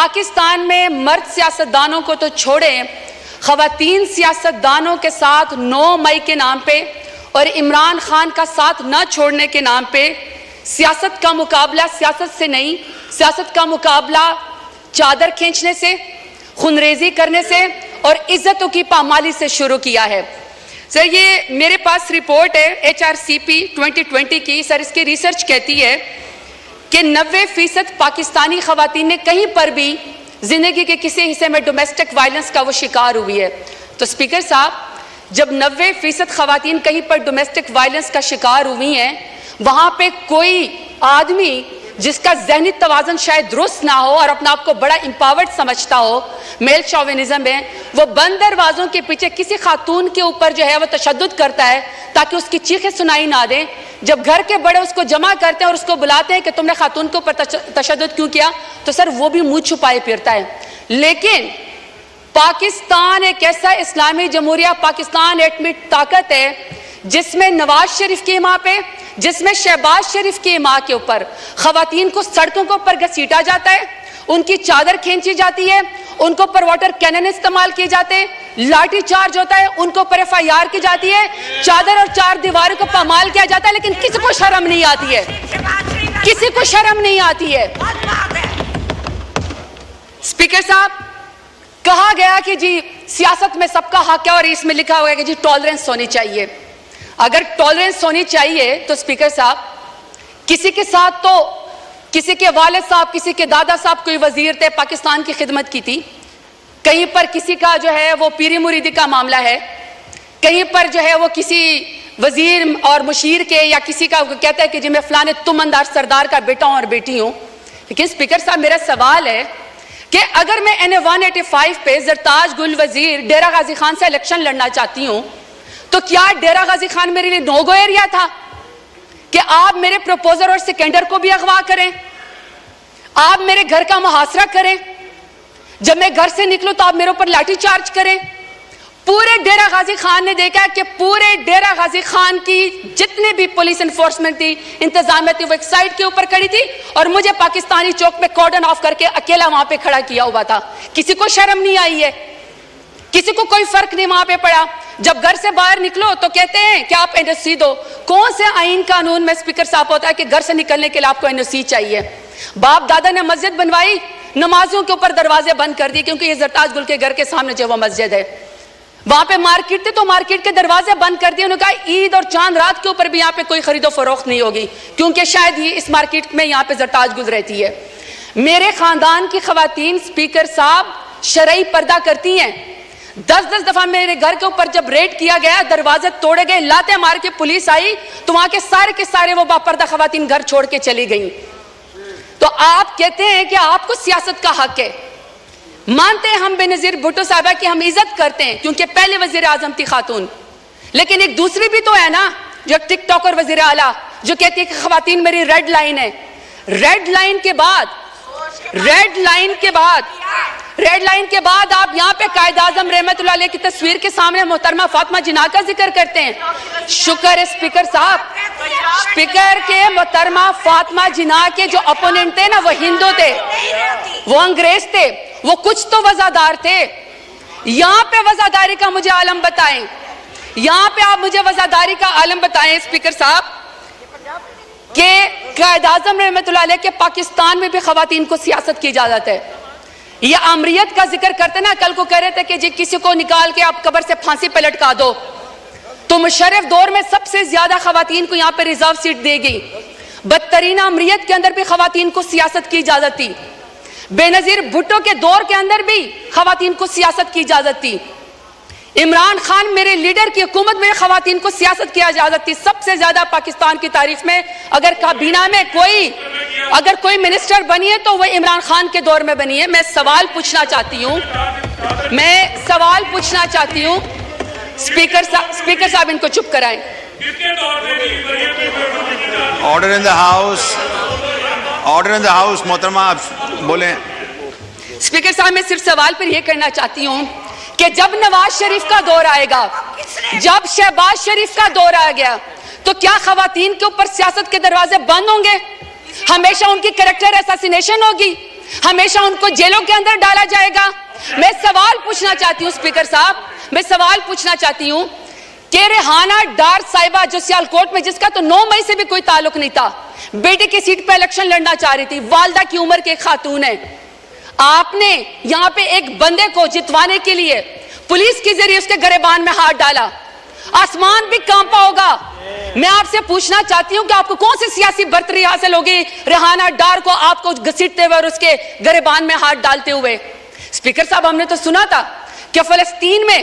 پاکستان میں مرد سیاستدانوں کو تو چھوڑیں، خواتین سیاستدانوں کے ساتھ 9 مئی کے نام پہ اور عمران خان کا ساتھ نہ چھوڑنے کے نام پہ سیاست کا مقابلہ سیاست سے نہیں، سیاست کا مقابلہ چادر کھینچنے سے، خونریزی کرنے سے اور عزتوں کی پامالی سے شروع کیا ہے۔ سر یہ میرے پاس رپورٹ ہے HRCP 2020 کی، سر اس کی ریسرچ کہتی ہے کہ 90% پاکستانی خواتین نے کہیں پر بھی زندگی کے کسی حصے میں ڈومیسٹک وائلنس کا وہ شکار ہوئی ہے۔ تو اسپیکر صاحب، جب 90% خواتین کہیں پر ڈومیسٹک وائلنس کا شکار ہوئی ہیں، وہاں پہ کوئی آدمی جس کا ذہنی توازن شاید درست نہ ہو اور اپنا آپ کو بڑا امپاورڈ سمجھتا ہو، میل شوونزم ہے، وہ بند دروازوں کے پیچھے کسی خاتون کے اوپر جو ہے وہ تشدد کرتا ہے تاکہ اس کی چیخیں سنائی نہ دیں۔ جب گھر کے بڑے اس کو جمع کرتے ہیں اور اس کو بلاتے ہیں کہ تم نے خاتون کے اوپر تشدد کیوں کیا، تو سر وہ بھی منہ چھپائے پھرتا ہے۔ لیکن پاکستان ایک ایسا اسلامی جمہوریہ پاکستان ایٹمی طاقت ہے جس میں نواز شریف کی ماں پہ، جس میں شہباز شریف کی ماں کے اوپر خواتین کو سڑکوں کے اوپر گھسیٹا جاتا ہے، ان کی چادر کھینچی جاتی ہے، ان کو پر واٹر کینن استعمال کیے جاتے ہیں، لاٹھی چارج ہوتا ہے، ان کو پر FIR کی جاتی ہے، چادر اور 4 دیواروں کو پامال کیا جاتا ہے، لیکن کسی کو شرم نہیں آتی ہے، کسی کو شرم نہیں آتی ہے۔ اسپیکر صاحب، کہا گیا کہ جی سیاست میں سب کا حق ہے اور اس میں لکھا ہوا ہے کہ جی ٹالرنس ہونی چاہیے۔ اگر ٹالرنس ہونی چاہیے تو اسپیکر صاحب، کسی کے ساتھ تو کسی کے والد صاحب، کسی کے دادا صاحب کوئی وزیر تھے، پاکستان کی خدمت کی تھی، کہیں پر کسی کا جو ہے وہ پیری مریدی کا معاملہ ہے، کہیں پر جو ہے وہ کسی وزیر اور مشیر کے یا کسی کا کہتا ہے کہ جی میں فلانے تمندار سردار کا بیٹا ہوں اور بیٹی ہوں۔ لیکن اسپیکر صاحب، میرا سوال ہے کہ اگر میں NA 185 پہ زرتاج گل وزیر ڈیرہ غازی خان سے الیکشن لڑنا چاہتی ہوں تو کیا ڈیرہ غازی خان میرے لیے نو گو ایریا تھا کہ آپ میرے پروپوزر اور سیکنڈر کو بھی اغوا کریں، آپ میرے گھر کا محاصرہ کریں، جب میں گھر سے نکلوں تو آپ میرے اوپر لاٹھی چارج کریں؟ پورے ڈیرہ غازی خان نے دیکھا کہ پورے ڈیرہ غازی خان کی جتنے بھی پولیس انفورسمنٹ تھی، انتظامیہ تھی، وہ ایک سائڈ کے اوپر کھڑی تھی اور مجھے پاکستانی چوک پہ کارڈن آف کر کے اکیلا وہاں پہ کھڑا کیا ہوا تھا۔ کسی کو شرم نہیں آئی ہے، کسی کو کوئی فرق نہیں وہاں پہ پڑا۔ جب گھر سے باہر نکلو تو کہتے ہیں کہ آپ NOC دو۔ کون سے آئین قانون میں اسپیکر صاحب ہوتا ہے کہ گھر سے نکلنے کے لیے آپ کو NOC چاہیے؟ باپ دادا نے مسجد بنوائی، نمازوں کے اوپر دروازے بند کر دی کیونکہ یہ زرتاج گل کے گھر کے سامنے جو وہ مسجد ہے۔ وہاں پہ مارکیٹ تھے تو مارکیٹ کے دروازے بند کر دیے، انہوں نے کہا عید اور چاند رات کے اوپر بھی یہاں پہ کوئی خرید و فروخت نہیں ہوگی کیونکہ شاید یہ اس مارکیٹ میں یہاں پہ زرتاج گل رہتی ہے۔ میرے خاندان کی خواتین اسپیکر صاحب شرعی پردہ کرتی ہیں۔ 10 دفعہ میرے گھر کے اوپر جب ریڈ کیا گیا، دروازے توڑے گئے، لاتے مار کے پولیس آئی تو وہاں کے سارے وہ باپردہ خواتین گھر چھوڑ کے چلی گئیں۔ تو آپ کہتے ہیں کہ آپ کو سیاست کا حق ہے، مانتے ہیں ہم بینظیر بھٹو صاحبہ کی ہم عزت کرتے ہیں کیونکہ پہلے وزیر اعظم تھی خاتون، لیکن ایک دوسری بھی تو ہے نا جو ٹک ٹاکر وزیر اعلیٰ جو کہتی ہے کہ خواتین میری ریڈ لائن ہے۔ ریڈ لائن کے بعد آپ یہاں پہ قائد اعظم رحمت اللہ علیہ کی تصویر کے سامنے محترمہ فاطمہ جناح کا ذکر کرتے ہیں۔ شکر ہے اسپیکر صاحب، اسپیکر کے محترمہ فاطمہ جناح کے جو اپوننٹ تھے نا وہ ہندو تھے، وہ انگریز تھے، وہ کچھ تو وزادار تھے۔ یہاں پہ وزاداری کا مجھے عالم بتائیں، یہاں پہ آپ مجھے وزاداری کا عالم بتائیں اسپیکر صاحب کہ قائد اعظم رحمت اللہ علیہ کے پاکستان میں بھی خواتین کو سیاست کی اجازت ہے۔ یہ امریت کا ذکر کرتے نا، کل کو کہہ رہے تھے کہ جی کسی کو نکال کے آپ قبر سے پھانسی پہ لٹکا دو، تو مشرف دور میں سب سے زیادہ خواتین کو یہاں پہ ریزرو سیٹ دے گئی۔ بدترین امریت کے اندر بھی خواتین کو سیاست کی اجازت تھی، بینظیر بھٹو کے دور کے اندر بھی خواتین کو سیاست کی اجازت تھی، عمران خان میرے لیڈر کی حکومت میں خواتین کو سیاست کی اجازت تھی۔ سب سے زیادہ پاکستان کی تاریخ میں اگر کابینہ میں کوئی منسٹر بنی ہے تو وہ عمران خان کے دور میں بنی ہے۔ میں سوال پوچھنا چاہتی ہوں اسپیکر صاحب ان کو چپ کرائیں۔ آرڈر ان دا ہاؤس محترمہ آپ بولیں۔ اسپیکر صاحب میں صرف سوال پر یہ کرنا چاہتی ہوں کہ جب نواز شریف کا دور آئے گا، جب شہباز شریف کا دور آ گیا تو کیا خواتین کے اوپر سیاست کے دروازے بند ہوں گے؟ ہمیشہ ان کی کریکٹر اساسینیشن ہوگی؟ ہمیشہ ان کو جیلوں کے اندر ڈالا جائے گا؟ میں سوال پوچھنا چاہتی ہوں اسپیکر صاحب، میں سوال پوچھنا چاہتی ہوں کہ ریحانہ ڈار صاحبہ جو سیالکوٹ میں، جس کا تو 9 مئی سے بھی کوئی تعلق نہیں تھا، بیٹے کی سیٹ پہ الیکشن لڑنا چاہ رہی تھی، والدہ کی عمر کے ایک خاتون ہے، آپ نے یہاں پہ ایک بندے کو جتوانے کے لیے پولیس کے ذریعے اس کے گریبان میں ہاتھ ڈالا، آسمان بھی کانپا ہوگا۔ میں آپ سے پوچھنا چاہتی ہوں کہ آپ کو کون سی سیاسی برتری حاصل ہوگی ریحانہ ڈار کو آپ کو گھسیٹتے ہوئے اور اس کے گریبان میں ہاتھ ڈالتے ہوئے؟ اسپیکر صاحب، ہم نے تو سنا تھا کہ فلسطین میں،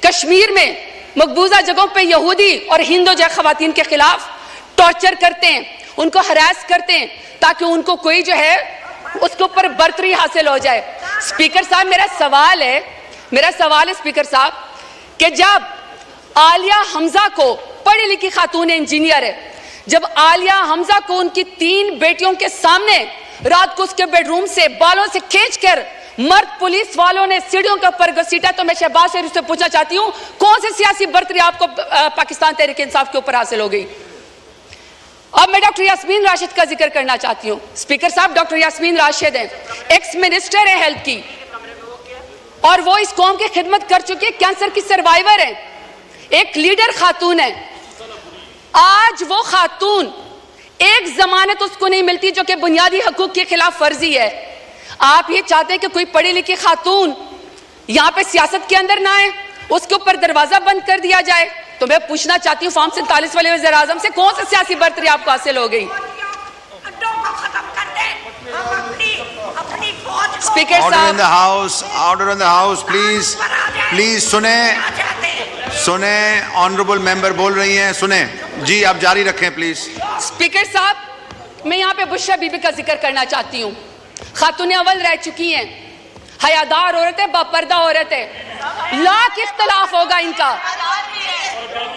کشمیر میں مقبوضہ جگہوں پہ یہودی اور ہندو جو خواتین کے خلاف ٹارچر کرتے ہیں، ان کو ہراس کرتے ہیں تاکہ ان کو کوئی جو ہے اس کے اوپر برتری حاصل ہو جائے۔ اسپیکر صاحب، میرا سوال ہے اسپیکر صاحب کہ جب عالیہ حمزہ کو، پڑھی لکھی خاتون انجینئر ہے، جب عالیہ حمزہ کو ان کی 3 بیٹیوں کے سامنے رات کو اس کے بیڈ روم سے بالوں سے کھینچ کر مرد پولیس والوں نے سیڑھیوں کے اوپر گھسیٹا، تو میں شہباز شریف سے پوچھنا چاہتی ہوں کون سی سیاسی برتری آپ کو پاکستان تحریک انصاف کے اوپر حاصل ہو گئی؟ اب میں ڈاکٹر یاسمین راشد کا ذکر کرنا چاہتی ہوں۔ اسپیکر صاحب، ڈاکٹر یاسمین راشد ہیں، ایکس منسٹر ہیں ہیلتھ کی، اور وہ اس قوم کی خدمت کر چکی ہے، کینسر کی سروائیور ہیں، ایک لیڈر خاتون ہے۔ آج وہ خاتون، ایک ضمانت اس کو نہیں ملتی جو کہ بنیادی حقوق کے خلاف ورزی ہے۔ آپ یہ چاہتے ہیں کہ کوئی پڑھی لکھی خاتون یہاں پہ سیاست کے اندر نہ آئے، اس کے اوپر دروازہ بند کر دیا جائے؟ تو میں پوچھنا چاہتی ہوں فارم 47 والے وزیر اعظم سے کون سی سیاسی برتری آپ کو حاصل ہو گئی؟ اسپیکر صاحب، order in the house please سنیں آنریبل ممبر بول رہی ہیں، سنیں جی، آپ جاری رکھیں پلیز۔ اسپیکر صاحب، میں یہاں پہ بشرا بی بی کا ذکر کرنا چاہتی ہوں، خاتون اول رہ چکی ہیں، حیادار عورت ہے، باپردہ عورت ہے، لاکھ اختلاف ہوگا ان کا،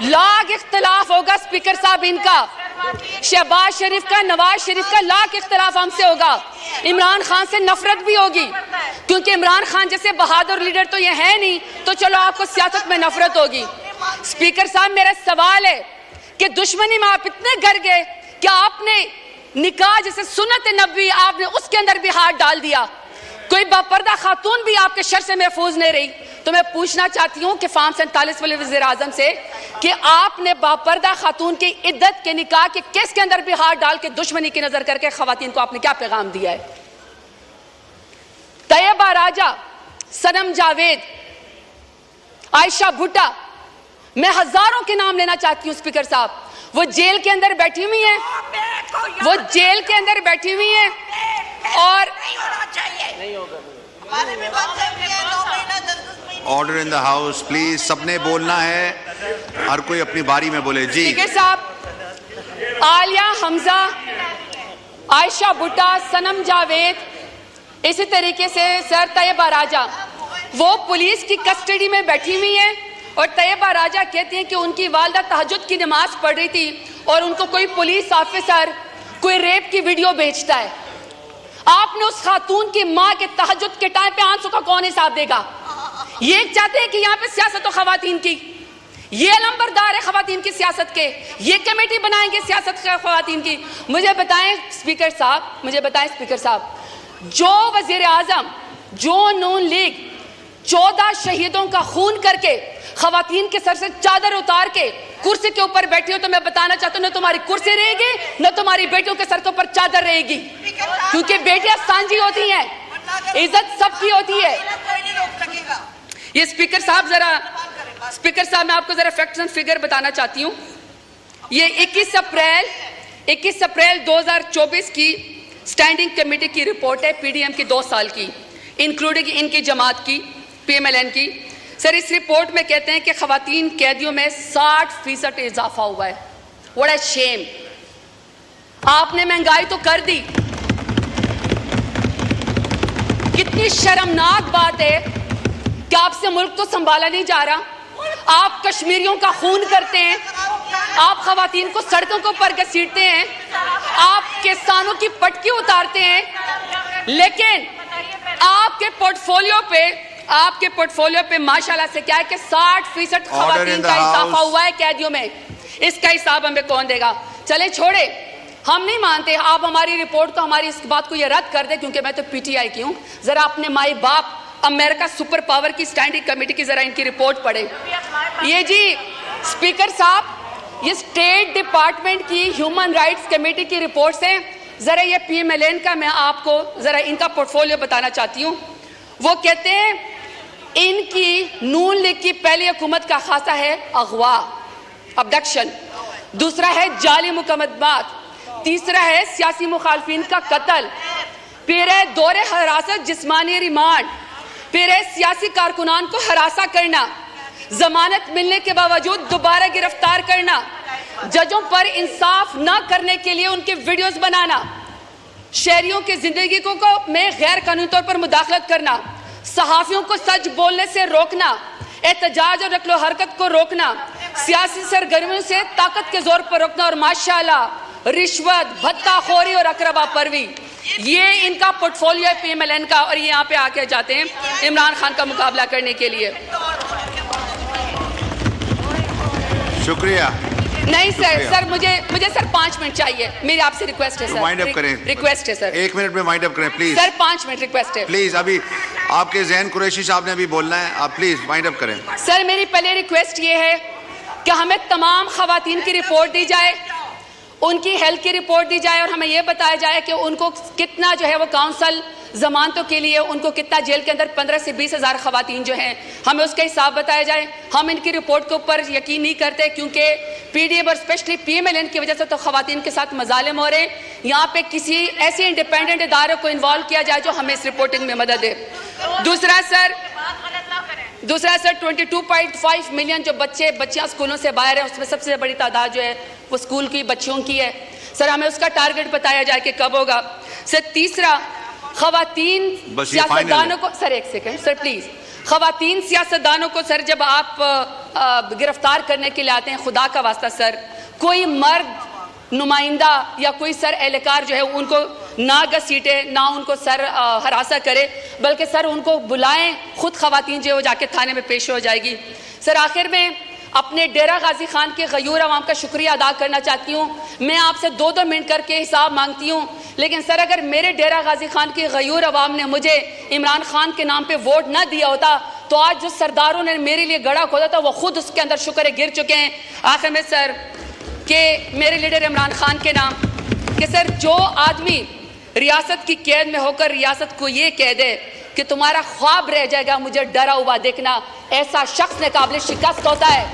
لاکھ اختلاف ہوگا اسپیکر صاحب ان کا، شہباز شریف کا، نواز شریف کا لاکھ اختلاف ہم سے ہوگا، عمران خان سے نفرت بھی ہوگی، کیونکہ عمران خان جیسے بہادر لیڈر تو یہ ہے نہیں، تو چلو آپ کو سیاست میں نفرت ہوگی۔ اسپیکر صاحب، میرا سوال ہے کہ دشمنی میں آپ اتنے گر گئے کہ آپ نے نکاح جیسے سنت نبوی، آپ نے اس کے اندر بھی ہاتھ ڈال دیا، کوئی باپردہ خاتون بھی آپ کے شر سے محفوظ نہیں رہی۔ تو میں پوچھنا چاہتی ہوں کہ فارم 47 والے وزیر اعظم سے کہ آپ نے باپردہ خاتون کی عدت کے نکاح کے کیس کے اندر بھی ہاتھ ڈال کے دشمنی کی نظر کر کے خواتین کو آپ نے کیا پیغام دیا ہے؟ طیبہ راجہ، صنم جاوید، عائشہ بھٹا، میں ہزاروں کے نام لینا چاہتی ہوں اسپیکر صاحب، وہ جیل کے اندر بیٹھی ہوئی ہیں، وہ جیل کے اندر بیٹھی ہوئی ہیں، اور order in the house please, سب نے بولنا ہے، ہر کوئی اپنی باری میں بولے جی۔ اسپیکر صاحب، عالیہ حمزہ، عائشہ بھٹا، صنم جاوید، اسی طریقے سے سر طیبہ راجہ، وہ پولیس کی کسٹڈی میں بیٹھی ہوئی ہیں، اور طیبہ راجہ کہتی ہیں کہ ان کی والدہ تہجد کی نماز پڑھ رہی تھی اور ان کو کوئی پولیس آفیسر کوئی ریپ کی ویڈیو بھیجتا ہے۔ آپ نے اس خاتون کی ماں کے تہجد کے ٹائم پہ آنسو کا کون حساب دے گا؟ یہ چاہتے ہیں کہ یہاں پہ سیاست ہو خواتین کی، یہ علمبردار ہے خواتین کی سیاست کے، یہ کمیٹی بنائیں گے سیاست خواتین کی۔ مجھے بتائیں اسپیکر صاحب، جو وزیر اعظم، جو نون لیگ 14 شہیدوں کا خون کر کے خواتین کے سر سے چادر اتار کے کرسی کے اوپر بیٹھی ہو، تو میں بتانا چاہتا ہوں نہ تمہاری کرسی رہے گی، نہ تمہاری بیٹیوں کے سر کے اوپر چادر رہے گی، کیونکہ بیٹیاں سانجی ہوتی ہیں، عزت سب کی ہوتی ہے۔ یہ اسپیکر صاحب میں آپ کو ذرا فیکٹس اینڈ فگر بتانا چاہتی ہوں۔ یہ 21 اپریل 2024 کی اسٹینڈنگ کمیٹی کی رپورٹ ہے، پی ڈی ایم کی 2 سال کی، انکلوڈنگ ان کی جماعت کی، پی ایم ایل این کی۔ سر، اس رپورٹ میں کہتے ہیں کہ خواتین قیدیوں میں 60% اضافہ ہوا ہے۔ واٹ اے شیم! آپ نے مہنگائی تو کر دی، کتنی شرمناک بات ہے کہ آپ سے ملک تو سنبھالا نہیں جا رہا، آپ کشمیریوں کا خون کرتے ہیں، آپ خواتین کو سڑکوں کو پر گھسیٹتے ہیں، آپ کسانوں کی پٹکی اتارتے ہیں، لیکن آپ کے پورٹ فولیو پہ ماشاءاللہ سے کیا ہے کہ 60% خواتین کا اضافہ ہوا ہے قیدیوں میں۔ اس کا حساب ہمیں کون دے گا؟ چلیں چھوڑے، ہم نہیں مانتے. آپ ہماری رپورٹ کو, ہماری اس بات کو یہ رد کر دیں, کیونکہ میں تو پی ٹی آئی کی ہوں. ذرا اپنے مائی باپ امریکہ سپر پاور کی اسٹینڈنگ کمیٹی کی ذرا ان کی رپورٹ پڑھیں. یہ جی اسپیکر صاحب, یہ اسٹیٹ ڈپارٹمنٹ کی ہیومن رائٹس کمیٹی کی رپورٹس ہیں. ذرا یہ پی ایم ایل این کا میں آپ کو ذرا ان کا پورٹ فولیو بتانا چاہتی ہوں. وہ کہتے ہیں ان کی نون لیگ کی پہلی حکومت کا خاصہ ہے اغوا, ابڈکشن. دوسرا ہے جعلی مقدمات. تیسرا ہے سیاسی مخالفین کا قتل. پھر ہے دور حراست, جسمانی ریمانڈ. پھر ہے سیاسی کارکنان کو ہراساں کرنا, ضمانت ملنے کے باوجود دوبارہ گرفتار کرنا, ججوں پر انصاف نہ کرنے کے لیے ان کی ویڈیوز بنانا, شہریوں کی زندگی کو میں غیر قانونی طور پر مداخلت کرنا, صحافیوں کو سچ بولنے سے روکنا, احتجاج اور نقل و حرکت کو روکنا, سیاسی سرگرمیوں سے طاقت کے زور پر روکنا, اور ماشاءاللہ رشوت, بھتہ خوری اور اقربا پروی. یہ ان کا پورٹ فولیو ہے پی ایم ایل این کا, اور یہ یہاں پہ آ کے جاتے ہیں عمران خان کا مقابلہ کرنے کے لیے. شکریہ. نہیں سر مجھے سر 5 منٹ چاہیے. میری آپ سے ریکویسٹ ہے سر. وائنڈ اپ کریں. ریکویسٹ ہے سر. 1 منٹ میں وائنڈ اپ کریں پلیز. سر 5 منٹ ریکویسٹ ہے پلیز. ابھی آپ کے ذہن قریشی صاحب نے ابھی بولنا ہے, آپ پلیز وائنڈ اپ کریں. سر میری پہلے ریکویسٹ یہ ہے کہ ہمیں تمام خواتین کی رپورٹ دی جائے, ان کی ہیلتھ کی رپورٹ دی جائے, اور ہمیں یہ بتایا جائے کہ ان کو کتنا جو ہے وہ کاؤنسل ضمانتوں کے لیے ان کو کتنا جیل کے اندر 15 سے 20 ہزار خواتین جو ہیں, ہمیں اس کا حساب بتایا جائے. ہم ان کی رپورٹ کے اوپر یقین نہیں کرتے, کیونکہ پی ڈی ایم اور especially P M L N کی وجہ سے تو خواتین کے ساتھ مظالم ہو رہے ہیں. یہاں پہ کسی ایسے انڈیپینڈنٹ ادارے کو انوالو کیا جائے جو ہمیں اس رپورٹنگ میں مدد دے. دوسرا سر 22.5 ملین جو بچیاں اسکولوں سے باہر ہیں, اس میں سب سے بڑی تعداد جو ہے وہ اسکول کی بچیوں کی ہے. سر ہمیں اس کا ٹارگٹ بتایا جائے کہ کب ہوگا. سر تیسرا, خواتین سیاستدانوں کو, سر 1 سیکنڈ سر پلیز, خواتین سیاستدانوں کو سر جب آپ گرفتار کرنے کے لیے آتے ہیں, خدا کا واسطہ سر کوئی مرد نمائندہ یا کوئی سر اہلکار جو ہے ان کو نہ گھسیٹے, نہ ان کو سر ہراساں کرے, بلکہ سر ان کو بلائیں. خود خواتین جو جا کے تھانے میں پیش ہو جائے گی. سر آخر میں اپنے ڈیرہ غازی خان کے غیور عوام کا شکریہ ادا کرنا چاہتی ہوں. میں آپ سے 2 منٹ کر کے حساب مانگتی ہوں, لیکن سر اگر میرے ڈیرہ غازی خان کے غیور عوام نے مجھے عمران خان کے نام پہ ووٹ نہ دیا ہوتا تو آج جو سرداروں نے میرے لیے گڑھا کھودا تھا وہ خود اس کے اندر شکر گر چکے ہیں. آخر میں سر کہ میرے لیڈر عمران خان کے نام کہ سر جو آدمی ریاست کی قید میں ہو کر ریاست کو یہ کہہ دے کہ تمہارا خواب رہ جائے گا مجھے ڈرا ہوا دیکھنا, ایسا شخص نے قابل شکست ہوتا ہے.